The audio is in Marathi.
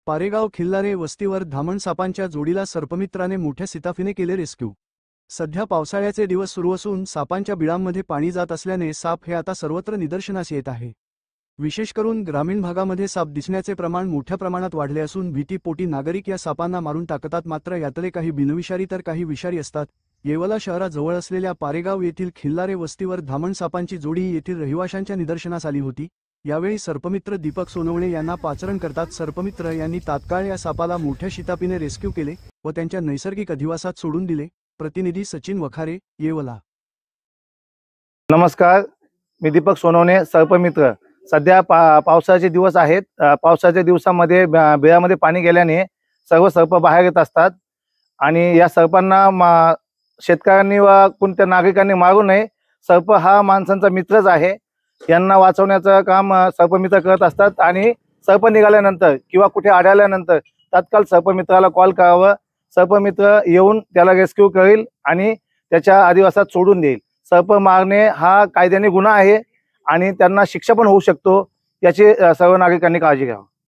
पारेगाव खिल्लारे वस्तीवर धामण सापांच्या जोडीला सर्पमित्राने मोठ्या सिताफीने केले रेस्क्यू। सध्या पावसाळ्याचे दिवस सुरू असून सापांच्या बिळांमध्ये पाणी जात असल्याने साप हे आता सर्वत्र निदर्शनास येत आहे। विशेष करून ग्रामीण भागामध्ये साप दिसण्याचे प्रमाण मोठ्या प्रमाणात वाढले असून भीतीपोटी नागरिक या सापांना मारून टाकतात। मात्र यातले काही बिनविषारी तर काही विषारी असतात। येवला शहराजवळ असलेल्या पारेगाव येथील खिल्लारे वस्तीवर धामण सापांची जोडी येथील रहिवाशांच्या निदर्शनास आली होती। यावेळी सर्पमित्र दीपक सोनवणे यांना पाचारण करतात सर्पमित्र यांनी तात्काळ या सापाला मोठ्या शिताफीने रेस्क्यू केले व त्यांच्या नैसर्गिक अधिवासात सोडून दिले। प्रतिनिधी सचिन वखारे, येवला। नमस्कार, मी दीपक सोनवणे, सर्पमित्र। सध्या पावसाचे दिवस आहेत। पावसाच्या दिवसामध्ये बिळामध्ये पाणी गेल्याने सर्व सर्प बाहेर येत असतात आणि या सर्पांना शेतकऱ्यांनी व कोणत्या नागरिकांनी मारू नये। सर्प हा माणसांचा मित्रच आहे। यांना वाचवण्याचं काम सर्पमित्र करत असतात आणि सर्प निघाल्यानंतर किंवा कुठे आढळल्यानंतर तात्काळ सर्पमित्राला कॉल करावं। सर्पमित्र येऊन त्याला रेस्क्यू करेल आणि त्याच्या अधिवासात सोडून देईल। सर्प मारणे हा कायद्याने गुन्हा आहे आणि त्यांना शिक्षा पण होऊ शकतो, याची सर्व नागरिकांनी काळजी घ्यावी।